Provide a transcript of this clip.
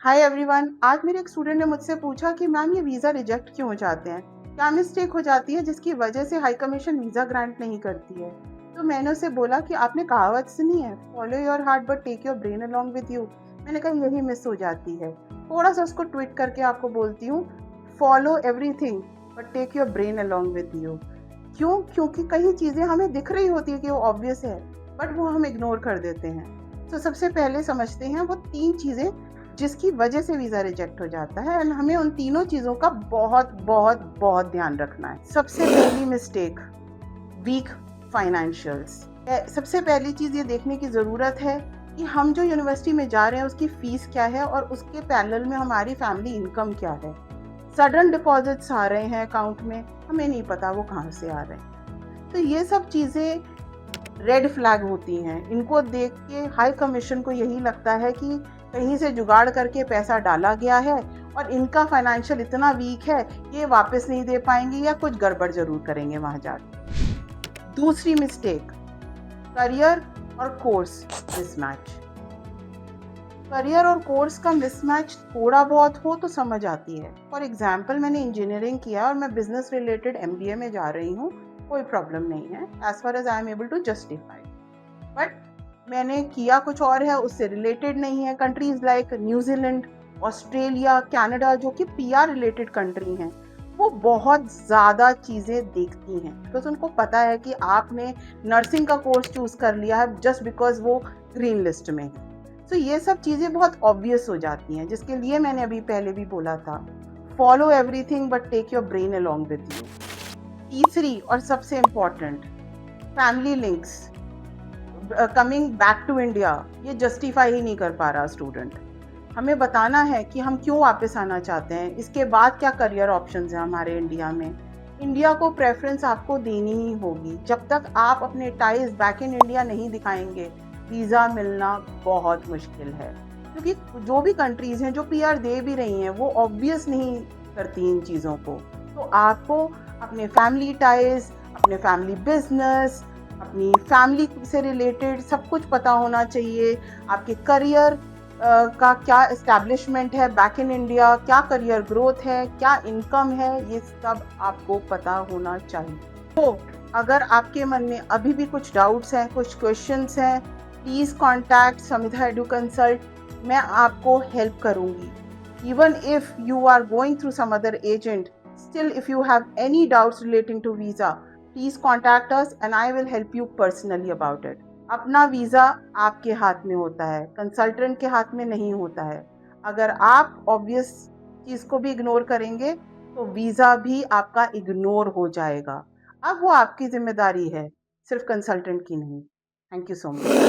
Hi everyone, आज मेरे एक स्टूडेंट ने मुझसे पूछा कि मैम ये वीज़ा रिजेक्ट क्यों हो जाते हैं, क्या मिस्टेक हो जाती है जिसकी वजह से हाई कमीशन वीज़ा ग्रांट नहीं करती है। तो मैंने उसे बोला कि आपने कहावत सुनी है, follow your heart but take your brain along with you. मैंने कहा यही मिस हो जाती है। थोड़ा सा उसको ट्विट करके आपको बोलती हूँ, follow everything but take your brain along with you. क्यों? क्योंकि कई चीज़ें हमें दिख रही होती है कि वो ऑब्वियस है, बट वो हम इग्नोर कर देते हैं। तो सबसे पहले समझते हैं वो 3 चीज़ें जिसकी वजह से वीज़ा रिजेक्ट हो जाता है, एंड हमें उन तीनों चीज़ों का बहुत बहुत बहुत ध्यान रखना है। सबसे पहली मिस्टेक, वीक फाइनेंशियल्स। सबसे पहली चीज़ ये देखने की ज़रूरत है कि हम जो यूनिवर्सिटी में जा रहे हैं उसकी फ़ीस क्या है और उसके पैरेलल में हमारी फैमिली इनकम क्या है। सडन डिपॉजिट्स आ रहे हैं अकाउंट में, हमें नहीं पता वो कहाँ से आ रहे हैं। तो ये सब चीज़ें रेड फ्लैग होती हैं। इनको देख के हाई कमीशन को यही लगता है कि कहीं से जुगाड़ करके पैसा डाला गया है और इनका फाइनेंशियल इतना वीक है, ये वापस नहीं दे पाएंगे या कुछ गड़बड़ जरूर करेंगे वहां जाकर। दूसरी मिस्टेक, करियर और कोर्स मिसमैच। करियर और कोर्स का मिसमैच थोड़ा बहुत हो तो समझ आती है। फॉर एग्जाम्पल, मैंने इंजीनियरिंग किया और मैं बिजनेस रिलेटेड एमबीए में जा रही हूँ, कोई प्रॉब्लम नहीं है as far as I am able to justify. But मैंने किया कुछ और है, उससे रिलेटेड नहीं है। Countries like New Zealand, Australia, Canada, जो कि पीआर रिलेटेड कंट्री हैं, वो बहुत ज़्यादा चीज़ें देखती हैं बिकॉज उनको पता है कि आपने नर्सिंग का कोर्स चूज कर लिया है जस्ट बिकॉज वो ग्रीन लिस्ट में है। तो ये सब चीज़ें बहुत ऑब्वियस हो जाती हैं, जिसके लिए मैंने अभी पहले भी बोला था, follow everything but take your brain along with you. तीसरी और सबसे important, family links. Coming back to India, ये जस्टिफाई ही नहीं कर पा रहा स्टूडेंट। हमें बताना है कि हम क्यों वापस आना चाहते हैं, इसके बाद क्या करियर ऑप्शंस हैं हमारे इंडिया में। इंडिया को प्रेफरेंस आपको देनी ही होगी। जब तक आप अपने टाइज बैक इन इंडिया नहीं दिखाएंगे, वीज़ा मिलना बहुत मुश्किल है। क्योंकि जो भी कंट्रीज़ हैं जो पीआर दे भी रही हैं, वो ऑब्वियस नहीं करती इन चीज़ों को। तो आपको अपने फैमिली टाइज, अपने फैमिली बिजनेस, अपनी फैमिली से रिलेटेड सब कुछ पता होना चाहिए। आपके करियर का क्या एस्टैब्लिशमेंट है बैक इन इंडिया, क्या करियर ग्रोथ है, क्या इनकम है, ये सब आपको पता होना चाहिए। तो अगर आपके मन में अभी भी कुछ डाउट्स हैं, कुछ क्वेश्चंस हैं, please contact Samidha Edu Consult. मैं आपको हेल्प करूँगी। Even if you are going through some other agent, still if you have any doubts relating to visa, please contact us and I will help you personally about it. अपना visa आपके हाथ में होता है, consultant के हाथ में नहीं होता है। अगर आप ऑब्वियस चीज़ को भी इग्नोर करेंगे तो वीज़ा भी आपका इग्नोर हो जाएगा। अब वो आपकी जिम्मेदारी है, सिर्फ कंसल्टेंट की नहीं। Thank you so much.